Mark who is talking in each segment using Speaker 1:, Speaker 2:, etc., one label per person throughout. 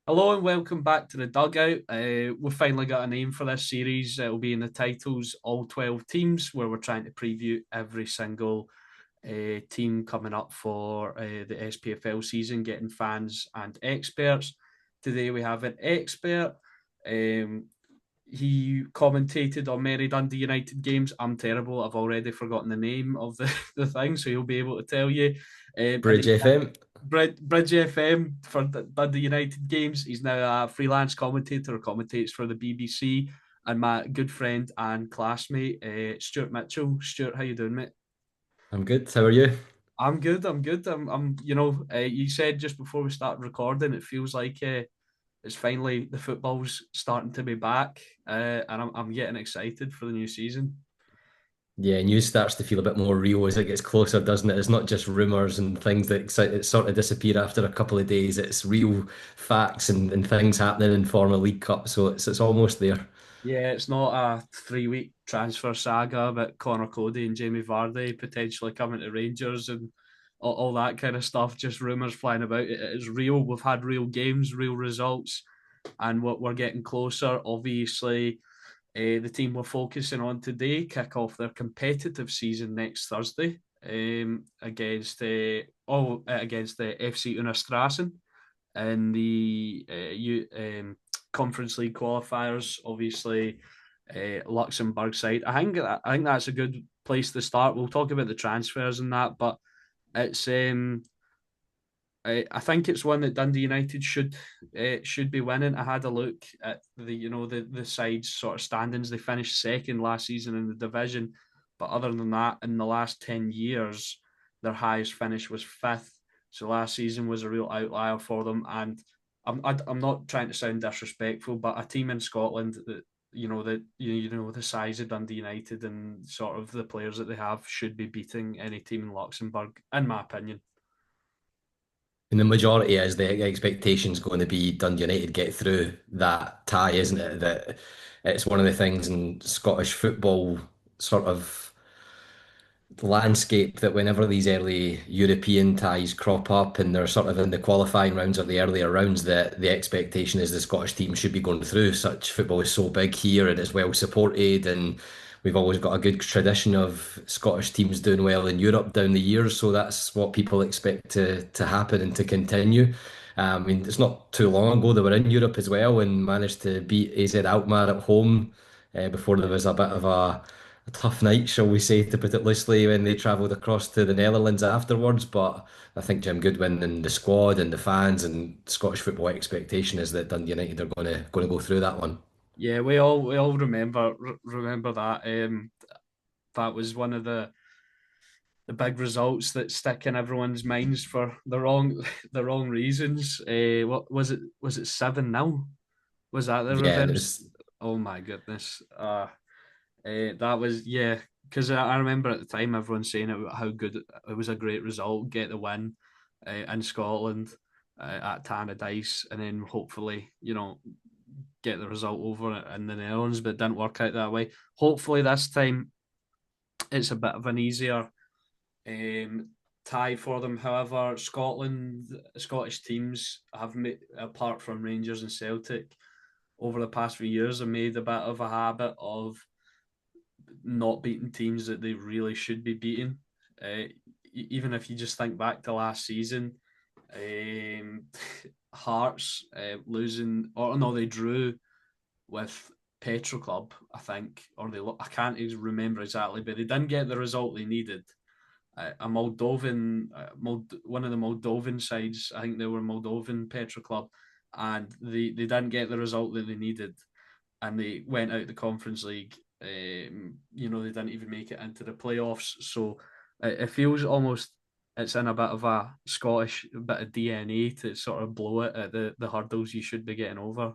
Speaker 1: Hello and welcome back to the Dugout. We've finally got a name for this series. It will be in the titles, all 12 teams, where we're trying to preview every single team coming up for the SPFL season, getting fans and experts. Today we have an expert. Um, he commentated on many Dundee United games. I'm terrible. I've already forgotten the name of the thing, so he'll be able to tell you. And
Speaker 2: Bridge
Speaker 1: then
Speaker 2: FM.
Speaker 1: Bridge FM for Dundee United games. He's now a freelance commentator, commentates for the BBC. And my good friend and classmate, Stuart Mitchell. Stuart, how you doing, mate?
Speaker 2: I'm good. How are you?
Speaker 1: I'm good. I'm good. You said just before we started recording, it feels like it's finally the football's starting to be back, and I'm getting excited for the new season.
Speaker 2: Yeah, news starts to feel a bit more real as it gets closer, doesn't it? It's not just rumors and things that sort of disappear after a couple of days. It's real facts and things happening in form of League Cup, so it's almost there.
Speaker 1: Yeah, it's not a 3 week transfer saga about Connor Cody and Jamie Vardy potentially coming to Rangers and all that kind of stuff. Just rumours flying about. It is real. We've had real games, real results, and what we're getting closer. Obviously, the team we're focusing on today kick off their competitive season next Thursday against the FC Unerstrassen in the Conference League qualifiers. Obviously, Luxembourg side. I think that's a good place to start. We'll talk about the transfers and that, but it's I think it's one that Dundee United should be winning. I had a look at the sides sort of standings. They finished second last season in the division, but other than that, in the last 10 years, their highest finish was fifth. So last season was a real outlier for them. And I'm not trying to sound disrespectful, but a team in Scotland that the size of Dundee United and sort of the players that they have should be beating any team in Luxembourg, in my opinion.
Speaker 2: And the majority is the expectation's going to be Dundee United get through that tie, isn't it? That it's one of the things in Scottish football sort of landscape that whenever these early European ties crop up and they're sort of in the qualifying rounds or the earlier rounds, that the expectation is the Scottish team should be going through. Such football is so big here and it's well supported, and we've always got a good tradition of Scottish teams doing well in Europe down the years. So that's what people expect to happen and to continue. I mean, it's not too long ago they were in Europe as well and managed to beat AZ Alkmaar at home before there was a bit of a tough night, shall we say, to put it loosely, when they travelled across to the Netherlands afterwards. But I think Jim Goodwin and the squad and the fans and Scottish football expectation is that Dundee United are going to go through that one.
Speaker 1: Yeah, we all remember that. That was one of the big results that stick in everyone's minds for the wrong the wrong reasons. What was it? Was it 7-0? Was that the
Speaker 2: Yeah, and it
Speaker 1: reverse?
Speaker 2: was.
Speaker 1: Oh my goodness! That was, yeah. Because I remember at the time everyone saying how good it was, a great result, get the win in Scotland at Tannadice, and then hopefully get the result over in the Netherlands, but it didn't work out that way. Hopefully this time it's a bit of an easier um, tie for them. However, Scottish teams have made, apart from Rangers and Celtic, over the past few years, have made a bit of a habit of not beating teams that they really should be beating. Even if you just think back to last season, um, Hearts losing, or no, they drew with Petro Club, I think, or I can't remember exactly, but they didn't get the result they needed. A Moldovan, one of the Moldovan sides, I think they were Moldovan Petro Club, and they didn't get the result that they needed, and they went out the Conference League. They didn't even make it into the playoffs, so it feels almost it's in a bit of a Scottish bit of DNA to sort of blow it at the hurdles you should be getting over.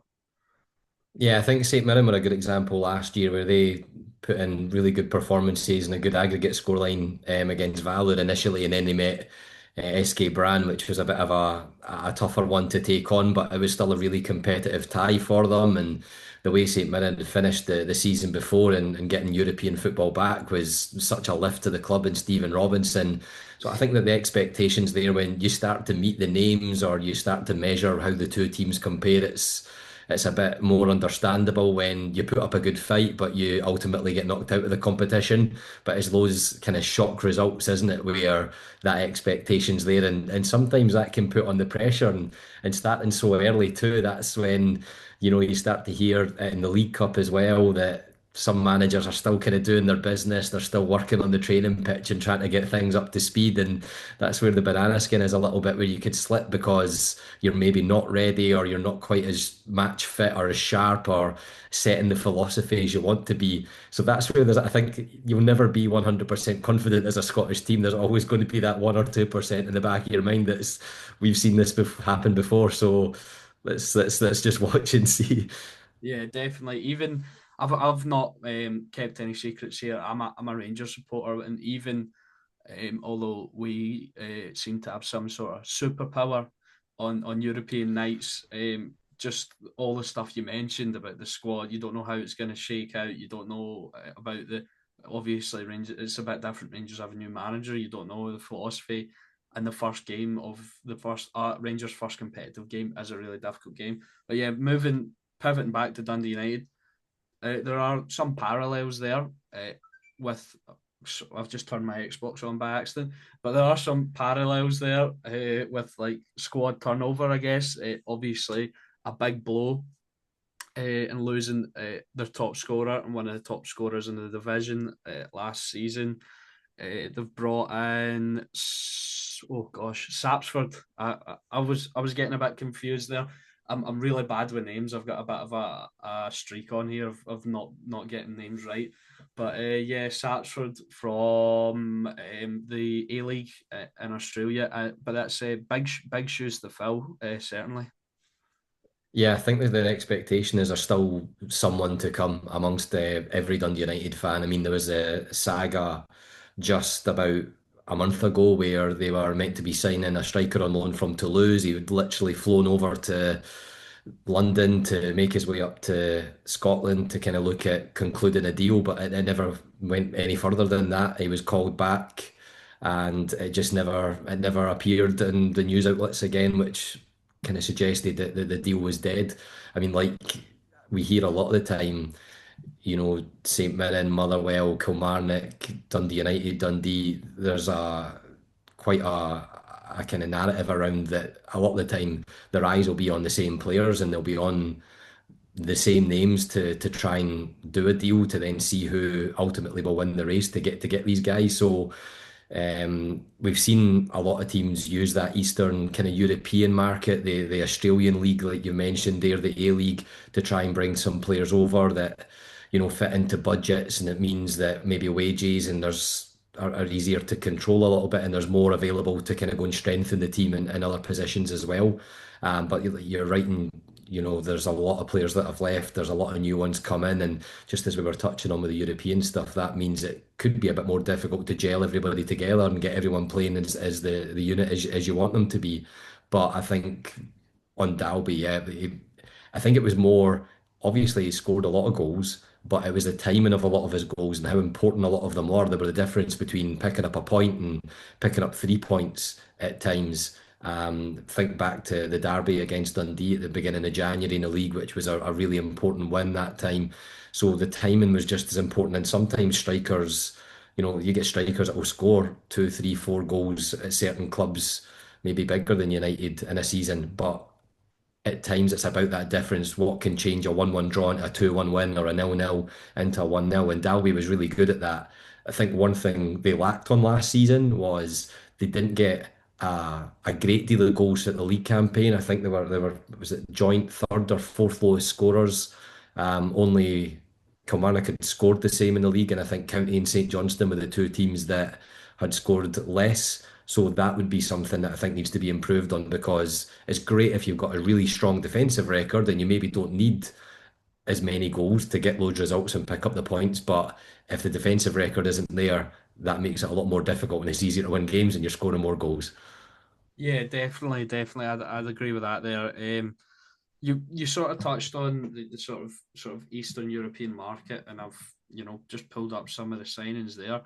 Speaker 2: Yeah, I think St Mirren were a good example last year where they put in really good performances and a good aggregate scoreline against Valor initially, and then they met SK Brand, which was a bit of a tougher one to take on, but it was still a really competitive tie for them. And the way St Mirren had finished the season before and getting European football back was such a lift to the club and Stephen Robinson. So I think that the expectations there, when you start to meet the names or you start to measure how the two teams compare, it's a bit more understandable when you put up a good fight, but you ultimately get knocked out of the competition. But it's those kind of shock results, isn't it, where that expectation's there, and sometimes that can put on the pressure, and starting so early too. That's when you start to hear in the League Cup as well that some managers are still kind of doing their business. They're still working on the training pitch and trying to get things up to speed. And that's where the banana skin is a little bit where you could slip because you're maybe not ready or you're not quite as match fit or as sharp or setting the philosophy as you want to be. So that's where I think you'll never be 100% confident as a Scottish team. There's always going to be that 1 or 2% in the back of your mind that's we've seen this happen before. So let's just watch and see.
Speaker 1: Yeah, definitely. Even I've not kept any secrets here. I'm a Rangers supporter, and even although we seem to have some sort of superpower on European nights, just all the stuff you mentioned about the squad, you don't know how it's going to shake out. You don't know about the obviously Rangers. It's a bit different. Rangers have a new manager. You don't know the philosophy. And the first game of the first Rangers' first competitive game is a really difficult game. But yeah, pivoting back to Dundee United, there are some parallels there with. I've just turned my Xbox on by accident, but there are some parallels there with like squad turnover. I guess obviously a big blow and losing their top scorer and one of the top scorers in the division last season. They've brought in oh gosh, Sapsford. I was getting a bit confused there. I'm really bad with names. I've got a bit of a streak on here of not getting names right. But yeah, Sapsford from the A League in Australia. But that's big shoes to fill, certainly.
Speaker 2: Yeah, I think that the expectation is there's still someone to come amongst every Dundee United fan. I mean, there was a saga just about a month ago where they were meant to be signing a striker on loan from Toulouse. He had literally flown over to London to make his way up to Scotland to kind of look at concluding a deal, but it never went any further than that. He was called back, and it never appeared in the news outlets again, which kind of suggested that the deal was dead. I mean, like we hear a lot of the time, St Mirren, Motherwell, Kilmarnock, Dundee United, Dundee. There's quite a kind of narrative around that a lot of the time their eyes will be on the same players and they'll be on the same names to try and do a deal to then see who ultimately will win the race to get these guys. So we've seen a lot of teams use that Eastern kind of European market, the Australian league, like you mentioned there, the A League, to try and bring some players over that fit into budgets, and it means that maybe wages and are easier to control a little bit, and there's more available to kind of go and strengthen the team in other positions as well. But you're right, and there's a lot of players that have left. There's a lot of new ones come in, and just as we were touching on with the European stuff, that means it could be a bit more difficult to gel everybody together and get everyone playing as the unit as you want them to be. But I think on Dalby, yeah, I think it was more obviously he scored a lot of goals, but it was the timing of a lot of his goals and how important a lot of them were. There were the difference between picking up a point and picking up 3 points at times. Think back to the derby against Dundee at the beginning of January in the league, which was a really important win that time. So the timing was just as important. And sometimes strikers, you get strikers that will score two, three, 4 goals at certain clubs, maybe bigger than United in a season, but at times it's about that difference. What can change a 1-1 draw into a 2-1 win or a 0-0 into a 1-0? And Dalby was really good at that. I think one thing they lacked on last season was they didn't get a great deal of goals at the league campaign. I think they were was it joint third or fourth lowest scorers. Only Kilmarnock had scored the same in the league, and I think County and St Johnstone were the two teams that had scored less. So that would be something that I think needs to be improved on, because it's great if you've got a really strong defensive record and you maybe don't need as many goals to get those results and pick up the points. But if the defensive record isn't there, that makes it a lot more difficult and it's easier to win games and you're scoring more goals.
Speaker 1: Yeah, definitely. I'd agree with that there. You sort of touched on the sort of Eastern European market, and I've just pulled up some of the signings there.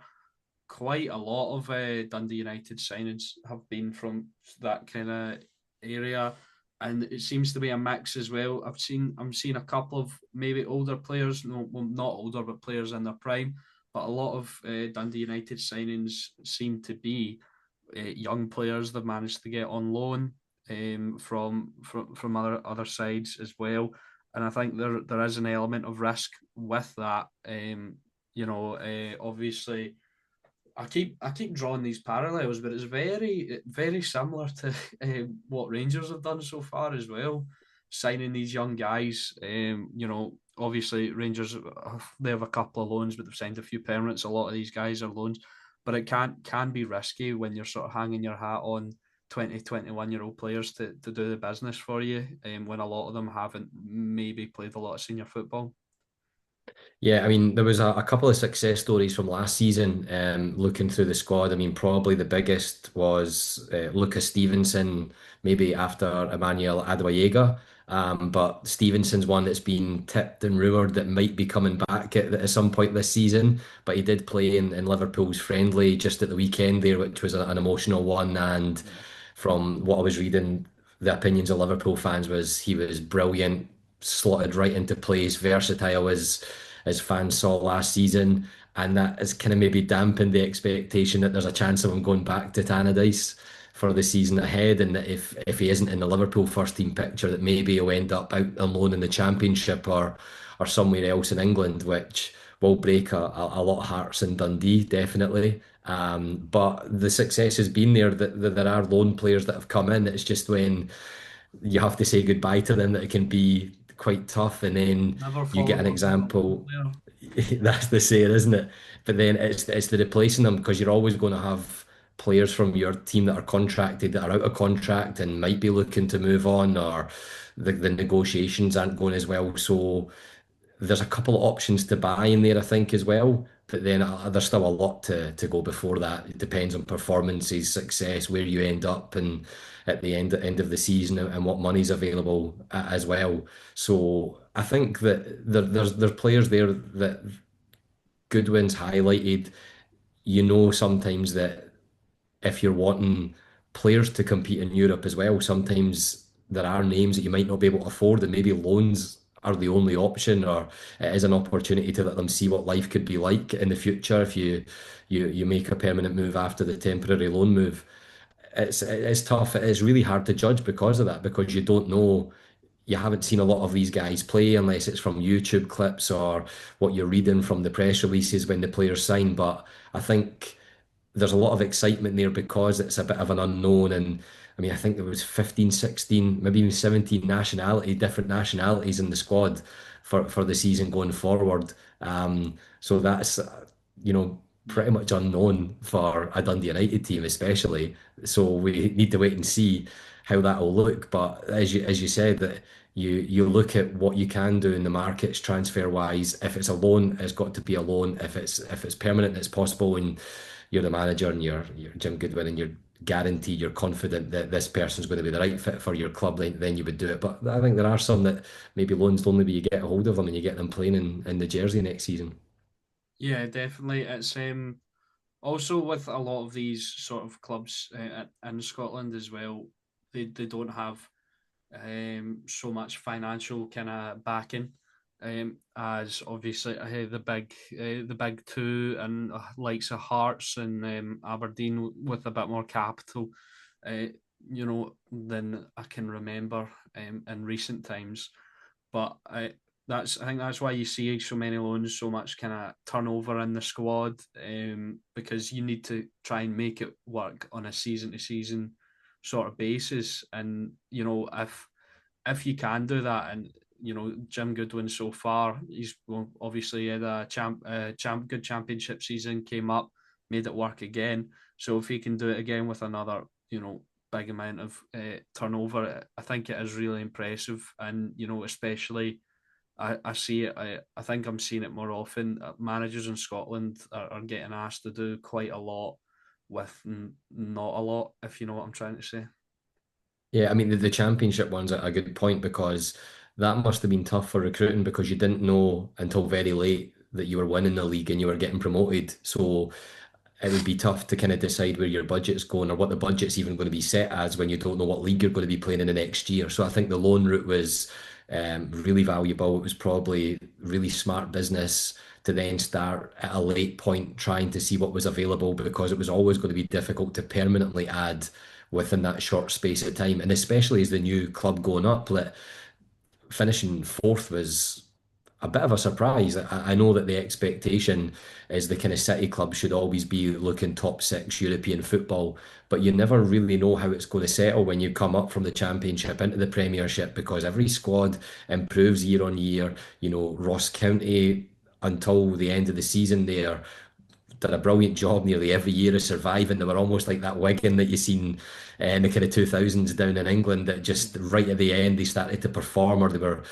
Speaker 1: Quite a lot of Dundee United signings have been from that kind of area, and it seems to be a mix as well. I'm seeing a couple of maybe older players, no, well, not older, but players in their prime. But a lot of Dundee United signings seem to be young players they've managed to get on loan from other sides as well. And I think there is an element of risk with that. Obviously I keep drawing these parallels, but it's very similar to what Rangers have done so far as well, signing these young guys. Obviously Rangers they have a couple of loans, but they've signed a few permanents. A lot of these guys are loans, but it can be risky when you're sort of hanging your hat on 20, 21-year-old players to do the business for you, when a lot of them haven't maybe played a lot of senior football.
Speaker 2: Yeah, I mean, there was a couple of success stories from last season. Looking through the squad, I mean, probably the biggest was Lucas Stevenson, maybe after Emmanuel Adebayorga. But Stevenson's one that's been tipped and rumoured that might be coming back at some point this season. But he did play in Liverpool's friendly just at the weekend there, which was an emotional one. And
Speaker 1: Yeah.
Speaker 2: from what I was reading, the opinions of Liverpool fans was he was brilliant, slotted right into place, versatile as fans saw last season, and that has kind of maybe dampened the expectation that there's a chance of him going back to Tannadice for the season ahead, and that if he isn't in the Liverpool first team picture, that maybe he'll end up out on loan in the Championship or somewhere else in England, which will break a lot of hearts in Dundee, definitely. But the success has been there. That there are loan players that have come in. It's just when you have to say goodbye to them that it can be quite tough. And then
Speaker 1: Never
Speaker 2: you get
Speaker 1: follow
Speaker 2: an
Speaker 1: up with a loan
Speaker 2: example.
Speaker 1: player.
Speaker 2: That's the saying, isn't it? But then it's the replacing them because you're always going to have players from your team that are contracted that are out of contract and might be looking to move on, or the negotiations aren't going as well. So there's a couple of options to buy in there, I think, as well. But then there's still a lot to go before that. It depends on performances, success, where you end up, and at the end of the season, and what money's available as well. So I think that there's players there that Goodwin's highlighted. You know, sometimes that if you're wanting players to compete in Europe as well, sometimes there are names that you might not be able to afford, and maybe loans are the only option, or it is an opportunity to let them see what life could be like in the future if you make a permanent move after the temporary loan move. It's tough. It is really hard to judge because of that, because you don't know. You haven't seen a lot of these guys play unless it's from YouTube clips or what you're reading from the press releases when the players sign. But I think there's a lot of excitement there because it's a bit of an unknown. And I mean, I think there was 15, 16, maybe even 17 different nationalities in the squad for the season going forward. So that's, pretty much unknown for a Dundee United team, especially. So we need to wait and see how that will look. But as you said, that you look at what you can do in the markets transfer wise. If it's a loan, it's got to be a loan. If it's permanent, it's possible. And you're the manager and you're Jim Goodwin and you're guaranteed, you're confident that this person's going to be the right fit for your club, then you would do it. But I think there are some that maybe loans only be you get a hold of them and you get them playing in the jersey next season.
Speaker 1: Yeah, definitely. It's also with a lot of these sort of clubs in Scotland as well. They don't have so much financial kind of backing, as obviously the big two and likes of Hearts and Aberdeen with a bit more capital, uh, than I can remember in recent times. But I think that's why you see so many loans, so much kind of turnover in the squad, because you need to try and make it work on a season to season sort of basis. And if you can do that, and Jim Goodwin so far, he's obviously had a good championship season, came up, made it work again. So if he can do it again with another, big amount of turnover, I think it is really impressive. And especially I see it. I think I'm seeing it more often. Managers in Scotland are getting asked to do quite a lot with not a lot, if you know what I'm trying to say.
Speaker 2: Yeah, I mean the championship one's a good point because that must have been tough for recruiting because you didn't know until very late that you were winning the league and you were getting promoted. So it would be tough to kind of decide where your budget's going or what the budget's even going to be set as when you don't know what league you're going to be playing in the next year. So I think the loan route was really valuable. It was probably really smart business to then start at a late point trying to see what was available because it was always going to be difficult to permanently add within that short space of time. And especially as the new club going up, like finishing fourth was a bit of a surprise. I know that the expectation is the kind of City club should always be looking top six European football, but you never really know how it's going to settle when you come up from the Championship into the Premiership because every squad improves year on year. You know, Ross County until the end of the season there did a brilliant job nearly every year of surviving. They were almost like that Wigan that you seen in the kind of 2000s down in England that just right at the end they started to perform or they were,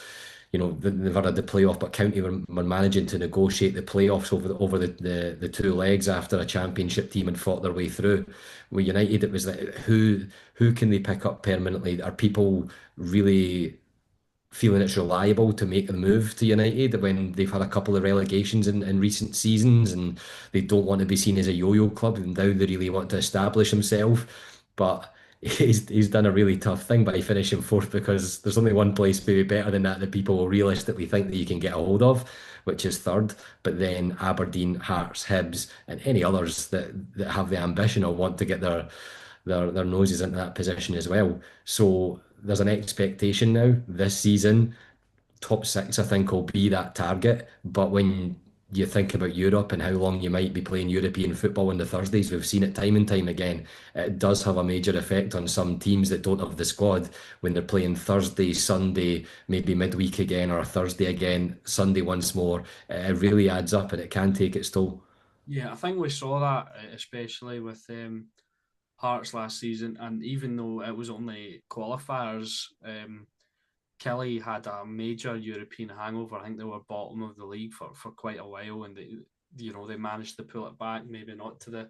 Speaker 2: you know, they never had the playoff, but County were managing to negotiate the playoffs over the two legs after a championship team had fought their way through. With United, it was like who can they pick up permanently? Are people really feeling it's reliable to make the move to United when they've had a couple of relegations in recent seasons and they don't want to be seen as a yo-yo club and now they really want to establish himself. But he's done a really tough thing by finishing fourth because there's only one place maybe better than that people will realistically think that you can get a hold of, which is third. But then Aberdeen, Hearts, Hibs, and any others that have the ambition or want to get their noses into that position as well. So there's an expectation now this season. Top six, I think, will be that target. But when you think about Europe and how long you might be playing European football on the Thursdays, we've seen it time and time again. It does have a major effect on some teams that don't have the squad when they're playing Thursday, Sunday, maybe midweek again, or Thursday again, Sunday once more. It really adds up and it can take its toll.
Speaker 1: Yeah, I think we saw that especially with Hearts last season, and even though it was only qualifiers, Kelly had a major European hangover. I think they were bottom of the league for quite a while, and they managed to pull it back. Maybe not to the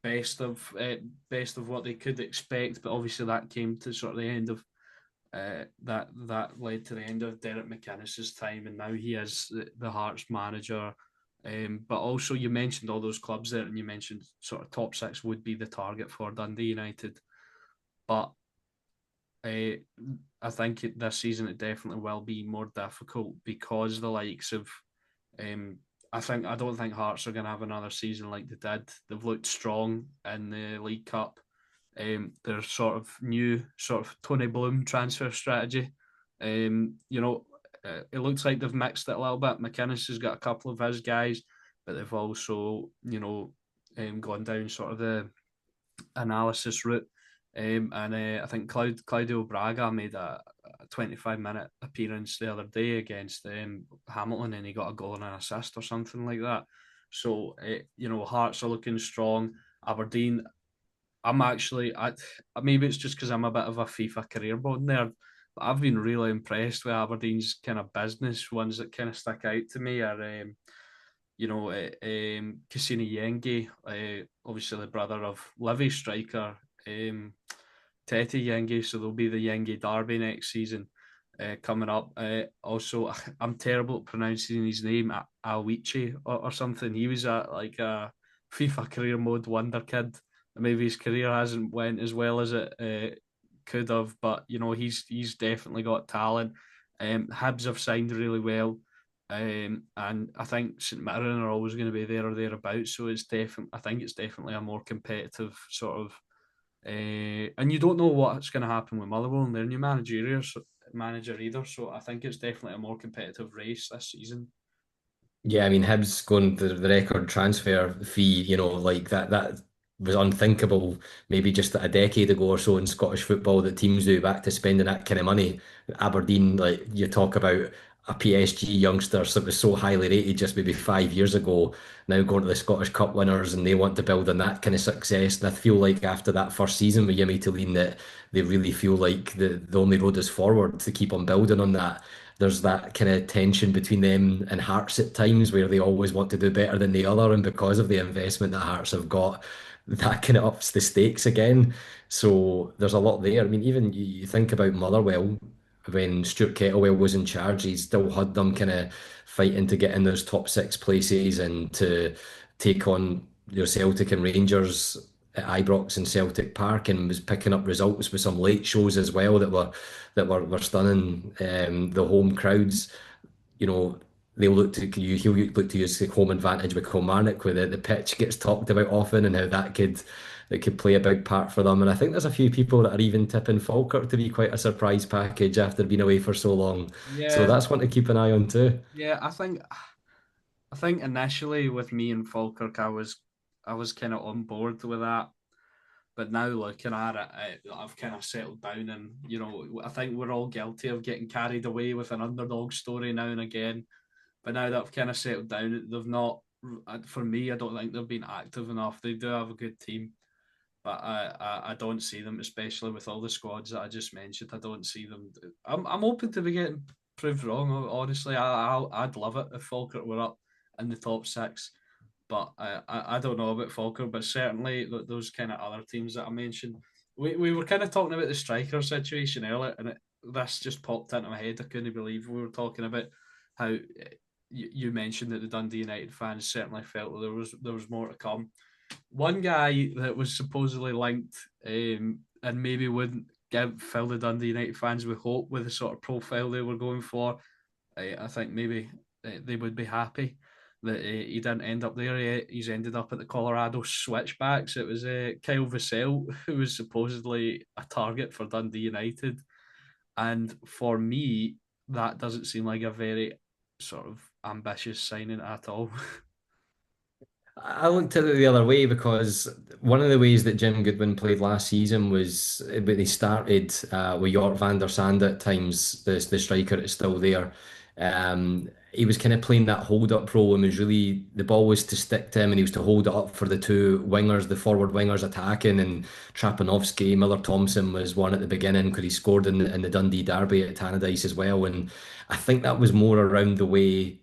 Speaker 1: best of what they could expect, but obviously that came to sort of the end of that led to the end of Derek McInnes's time, and now he is the Hearts manager. But also, you mentioned all those clubs there, and you mentioned sort of top six would be the target for Dundee United. But uh, I think this season it definitely will be more difficult because the likes of um, I don't think Hearts are going to have another season like they did. They've looked strong in the League Cup. Their sort of new sort of Tony Bloom transfer strategy. It looks like they've mixed it a little bit. McInnes has got a couple of his guys, but they've also gone down sort of the analysis route. And I think Claudio Braga made a 25-minute appearance the other day against Hamilton, and he got a goal and an assist or something like that. So, Hearts are looking strong. Aberdeen, I'm actually, maybe it's just because I'm a bit of a FIFA career mode nerd, but I've been really impressed with Aberdeen's kind of business. Ones that kind of stick out to me are Cassini Yenge, obviously the brother of Livy striker Tete Yenge, so there'll be the Yenge derby next season coming up. Also, I'm terrible at pronouncing his name, Awichi or something. He was like a FIFA career mode wonder kid. Maybe his career hasn't went as well as it could have, but he's definitely got talent. Hibs have signed really well. And I think St Mirren are always going to be there or thereabouts. So I think it's definitely a more competitive sort of. And you don't know what's going to happen with Motherwell and their new manager either. So I think it's definitely a more competitive race this season.
Speaker 2: Yeah, I mean, Hibs going the record transfer fee, like that was unthinkable maybe just a decade ago or so in Scottish football that teams do back to spending that kind of money. Aberdeen, like you talk about a PSG youngster that was so highly rated just maybe 5 years ago, now going to the Scottish Cup winners and they want to build on that kind of success. And I feel like after that first season with Yemi Tulin that they really feel like the only road is forward to keep on building on that. There's that kind of tension between them and Hearts at times where they always want to do better than the other, and because of the investment that Hearts have got, that kind of ups the stakes again. So there's a lot there. I mean, even you think about Motherwell when Stuart Kettlewell was in charge, he still had them kind of fighting to get in those top six places and to take on your Celtic and Rangers at Ibrox and Celtic Park, and was picking up results with some late shows as well that were stunning. The home crowds, you know, he'll look to use the home advantage with Kilmarnock, where the pitch gets talked about often and how that could play a big part for them. And I think there's a few people that are even tipping Falkirk to be quite a surprise package after being away for so long. So
Speaker 1: Yeah,
Speaker 2: that's one to keep an eye on too.
Speaker 1: yeah. I think initially with me and Falkirk, I was kind of on board with that. But now looking at it, I've kind of settled down, and I think we're all guilty of getting carried away with an underdog story now and again. But now that I've kind of settled down, they've not. For me, I don't think they've been active enough. They do have a good team, but I don't see them, especially with all the squads that I just mentioned. I don't see them. I'm open to be getting proved wrong. Honestly, I'd love it if Falkirk were up in the top six. But I don't know about Falkirk, but certainly those kind of other teams that I mentioned. We were kind of talking about the striker situation earlier, and this just popped into my head. I couldn't believe we were talking about how you mentioned that the Dundee United fans certainly felt that there was more to come. One guy that was supposedly linked, and maybe wouldn't fill the Dundee United fans with hope with the sort of profile they were going for. I think maybe they would be happy that he didn't end up there. He's ended up at the Colorado Switchbacks. It was Kyle Vassell, who was supposedly a target for Dundee United. And for me, that doesn't seem like a very sort of ambitious signing at all.
Speaker 2: I looked at it the other way because one of the ways that Jim Goodwin played last season was when he started with York van der Sande at times, the striker that's still there. He was kind of playing that hold up role and was really the ball was to stick to him and he was to hold it up for the two wingers, the forward wingers attacking and Trapanovsky, Miller Thompson was one at the beginning because he scored in the Dundee Derby at Tannadice as well. And I think that was more around the way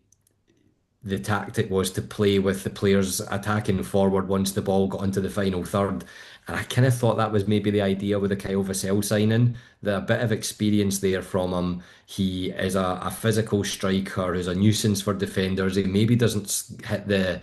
Speaker 2: the tactic was to play with the players attacking forward once the ball got into the final third. And I kind of thought that was maybe the idea with the Kyle Vassell signing. The bit of experience there from him. He is a physical striker who's a nuisance for defenders. He maybe doesn't hit the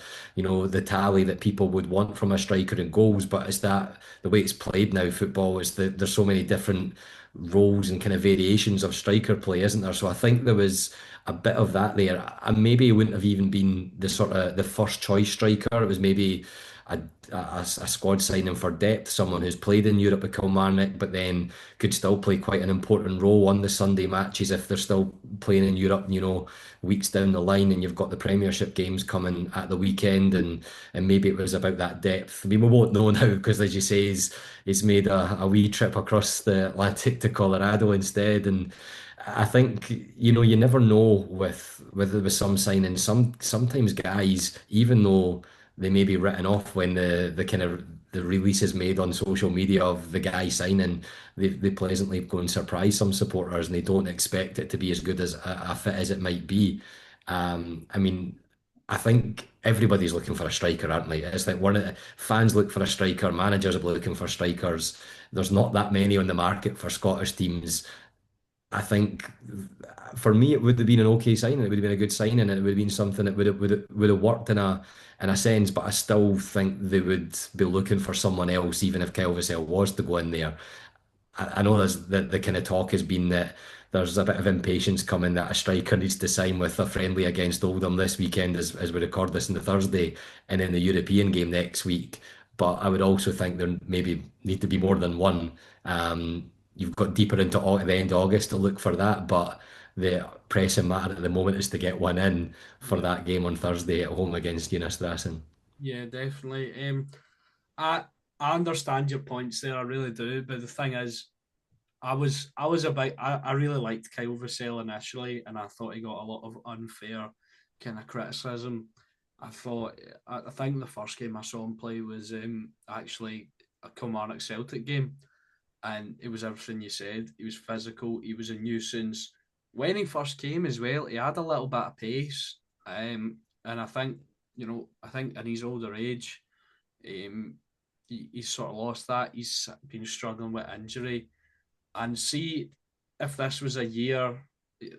Speaker 2: tally that people would want from a striker in goals, but it's that the way it's played now, football is that there's so many different roles and kind of variations of striker play, isn't there? So I think there was a bit of that there. And maybe it wouldn't have even been the sort of the first choice striker. It was maybe a squad signing for depth, someone who's played in Europe at Kilmarnock, but then could still play quite an important role on the Sunday matches if they're still playing in Europe, weeks down the line, and you've got the Premiership games coming at the weekend, and maybe it was about that depth. I mean, we won't know now because, as you say, he's made a wee trip across the Atlantic to Colorado instead, and I think you never know with some signings. Sometimes guys, even though they may be written off when the kind of the release is made on social media of the guy signing, they pleasantly go and surprise some supporters, and they don't expect it to be as good as a fit as it might be. I mean, I think everybody's looking for a striker, aren't they? It's like fans look for a striker, managers are looking for strikers. There's not that many on the market for Scottish teams. I think for me it would have been an okay signing. It would have been a good signing, and it would have been something that would have worked in a sense. But I still think they would be looking for someone else, even if Kyle Vassell was to go in there. I know there's the kind of talk has been that there's a bit of impatience coming that a striker needs to sign with a friendly against Oldham this weekend as we record this on the Thursday, and then the European game next week. But I would also think there maybe need to be more than one. You've got deeper into the end of August to look for that, but the pressing matter at the moment is to get one in for
Speaker 1: Yeah,
Speaker 2: that game on Thursday at home against Eunice Strassen.
Speaker 1: yeah, definitely. I I understand your points there. I really do. But the thing is, I really liked Kyle Vassell initially, and I thought he got a lot of unfair kind of criticism. I think the first game I saw him play was actually a Kilmarnock Celtic game, and it was everything you said. He was physical. He was a nuisance. When he first came as well, he had a little bit of pace, and I think in his older age, um, he's sort of lost that. He's been struggling with injury, and see if this was a year,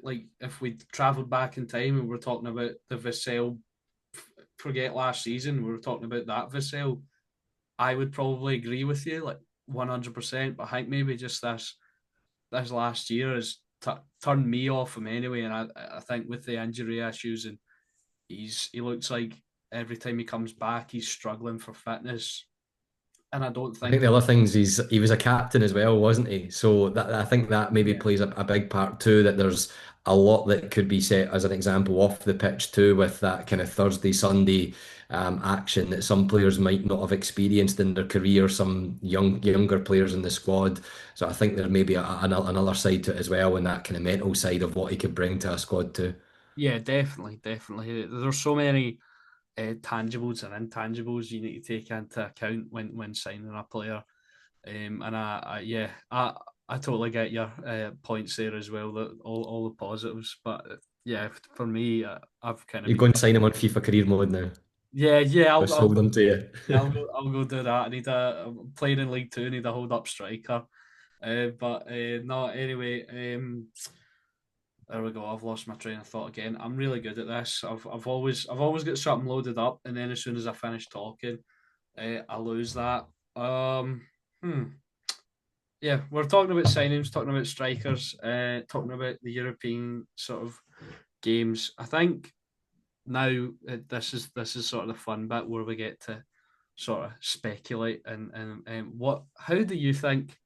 Speaker 1: like if we travelled back in time and we're talking about the Vassell, forget last season, we were talking about that Vassell, I would probably agree with you, like 100%. But I think maybe just this last year has turned me off him anyway, and I think with the injury issues, and he looks like every time he comes back he's struggling for fitness, and I don't
Speaker 2: I think
Speaker 1: think
Speaker 2: the other things he was a captain as well, wasn't he? So that I think that maybe
Speaker 1: yeah
Speaker 2: plays a big part too. That there's a lot that could be set as an example off the pitch too, with that kind of Thursday Sunday action that some players might not have experienced in their career. Some younger players in the squad. So I think there may be another side to it as well, and that kind of mental side of what he could bring to a squad too.
Speaker 1: yeah, definitely there's so many tangibles and intangibles you need to take into account when signing a player. And yeah, I totally get your points there as well. That all the positives, but yeah, for me, I've kind of
Speaker 2: You
Speaker 1: been
Speaker 2: go and sign him on FIFA career mode now.
Speaker 1: yeah.
Speaker 2: I sold him to you.
Speaker 1: I'll go do that. I need I'm playing in League Two. I need a hold up striker. But no, anyway, there we go. I've lost my train of thought again. I'm really good at this. I've always got something loaded up, and then as soon as I finish talking, I lose that. Um, hmm. Yeah, we're talking about signings, talking about strikers, talking about the European sort of games. I think now this is sort of the fun bit where we get to sort of speculate and what. How do you think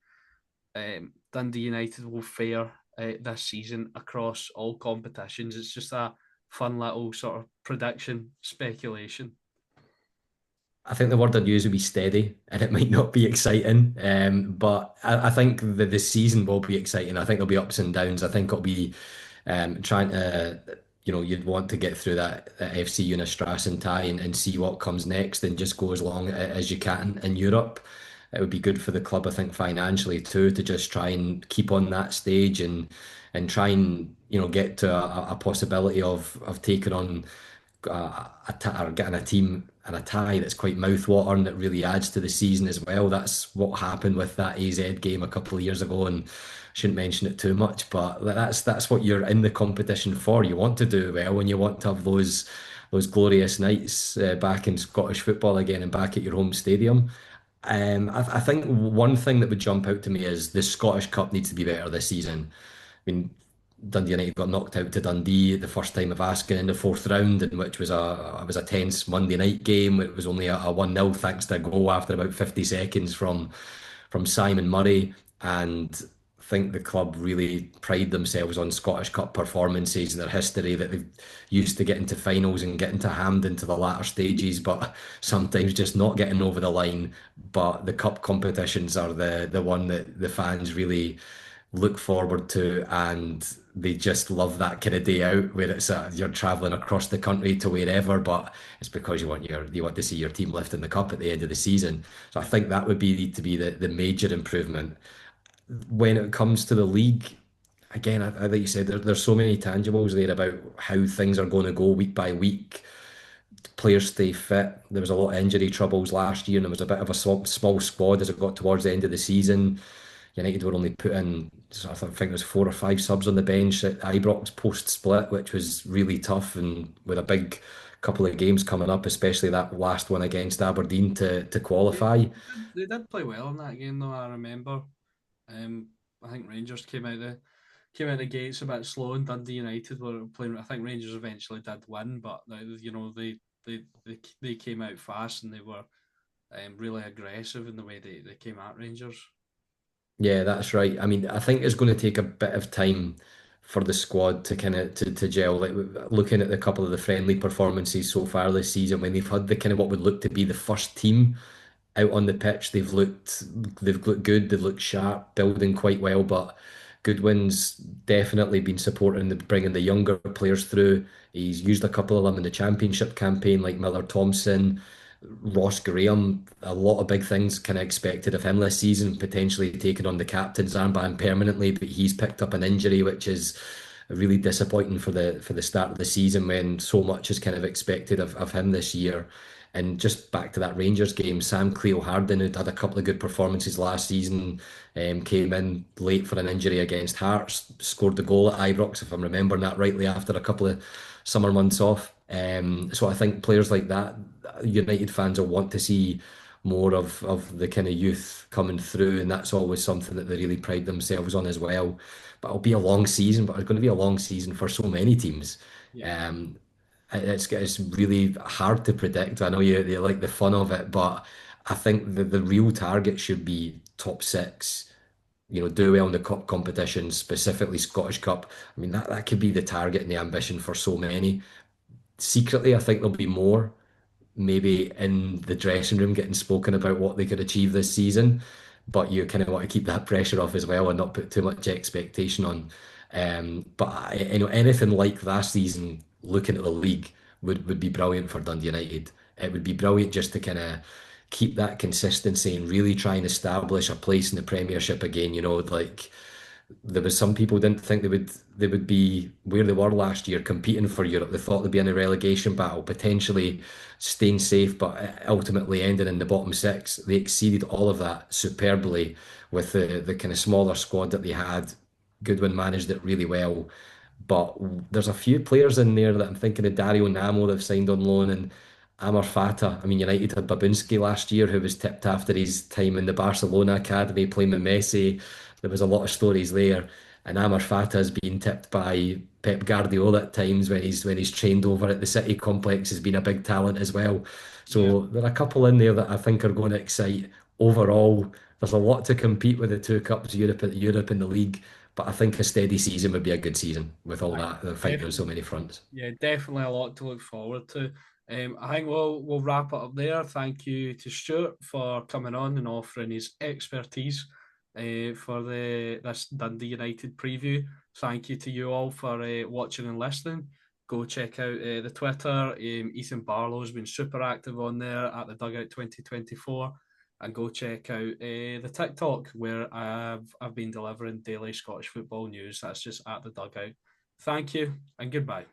Speaker 1: Dundee United will fare this season across all competitions? It's just a fun little sort of prediction speculation.
Speaker 2: I think the word I'd use would be steady, and it might not be exciting. But I think the season will be exciting. I think there'll be ups and downs. I think it'll be trying to, you'd want to get through that FC Unistrassen tie and see what comes next and just go as long as you can in Europe. It would be good for the club, I think, financially too, to just try and keep on that stage and try and get to a possibility of taking on or getting a team and a tie that's quite mouth-watering that really adds to the season as well. That's what happened with that AZ game a couple of years ago, and I shouldn't mention it too much, but that's what you're in the competition for. You want to do well, and you want to have those glorious nights back in Scottish football again and back at your home stadium. I think one thing that would jump out to me is the Scottish Cup needs to be better this season. I mean, Dundee United got knocked out to Dundee the first time of asking in the fourth round, in which was a tense Monday night game. It was only a 1-0 thanks to a goal after about 50 seconds from Simon Murray. And I think the club really pride themselves on Scottish Cup performances and their history that they've used to getting to finals and getting to Hampden to the latter stages, but sometimes just not getting over the line. But the cup competitions are the one that the fans really look forward to, and they just love that kind of day out where it's you're traveling across the country to wherever, but it's because you want to see your team lifting the cup at the end of the season. So I think that would be to be the major improvement. When it comes to the league, again, like you said, there's so many tangibles there about how things are going to go week by week. Players stay fit. There was a lot of injury troubles last year, and there was a bit of a small squad as it got towards the end of the season. United were only putting, I think it was 4 or 5 subs on the bench at Ibrox post split, which was really tough. And with a big couple of games coming up, especially that last one against Aberdeen to
Speaker 1: Yeah,
Speaker 2: qualify.
Speaker 1: they did play well in that game, though. I remember. Um, I think Rangers came out the gates a bit slow, and Dundee United were playing. I think Rangers eventually did win, but they came out fast and they were really aggressive in the way they came at Rangers.
Speaker 2: Yeah, that's right. I mean, I think it's going to take a bit of time for the squad to kind of to gel. Like looking at a couple of the friendly performances so far this season, when they've had the kind of what would look to be the first team out on the pitch, they've looked good, they've looked sharp, building quite well. But Goodwin's definitely been supporting bringing the younger players through. He's used a couple of them in the championship campaign, like Miller Thompson. Ross Graham, a lot of big things kind of expected of him this season, potentially taking on the captain's armband permanently, but he's picked up an injury, which is really disappointing for the start of the season when so much is kind of expected of him this year. And just back to that Rangers game, Sam Cleo Hardin, who'd had a couple of good performances last season, came in late for an injury against Hearts, scored the goal at Ibrox, if I'm remembering that rightly, after a couple of summer months off. So I think players like that, United fans will want to see more of the kind of youth coming through, and that's always something that they really pride themselves on as well. But it'll be a long season, but it's going to be a long season for so many teams.
Speaker 1: Yeah.
Speaker 2: Um, it's really hard to predict. I know you like the fun of it, but I think the real target should be top six. Do well in the cup competitions, specifically Scottish Cup. I mean, that could be the target and the ambition for so many. Secretly, I think there'll be more maybe in the dressing room getting spoken about what they could achieve this season, but you kind of want to keep that pressure off as well and not put too much expectation on. But anything like last season, looking at the league, would be brilliant for Dundee United. It would be brilliant just to kind of keep that consistency and really try and establish a place in the Premiership again. Like there was some people didn't think they would be where they were last year competing for Europe. They thought they'd be in a relegation battle, potentially staying safe, but ultimately ending in the bottom six. They exceeded all of that superbly with the kind of smaller squad that they had. Goodwin managed it really well. But there's a few players in there that I'm thinking of. Dario Namo they've signed on loan, and Amar Fata. I mean, United had Babinski last year, who was tipped after his time in the Barcelona academy playing with Messi. There was a lot of stories there, and Amar Fata has been tipped by Pep Guardiola at times when he's trained over at the City complex. Has been a big talent as well.
Speaker 1: Yeah.
Speaker 2: So there are a couple in there that I think are going to excite. Overall, there's a lot to compete with the two cups, Europe and the league. But I think a steady season would be a good season with all
Speaker 1: I
Speaker 2: that, fighting on so
Speaker 1: definitely.
Speaker 2: many fronts.
Speaker 1: Yeah, definitely a lot to look forward to. I think we'll wrap it up there. Thank you to Stuart for coming on and offering his expertise for the this Dundee United preview. Thank you to you all for watching and listening. Go check out the Twitter. Ethan Barlow's been super active on there at the Dugout 2024, and go check out the TikTok where I've been delivering daily Scottish football news. That's just at the Dugout. Thank you and goodbye.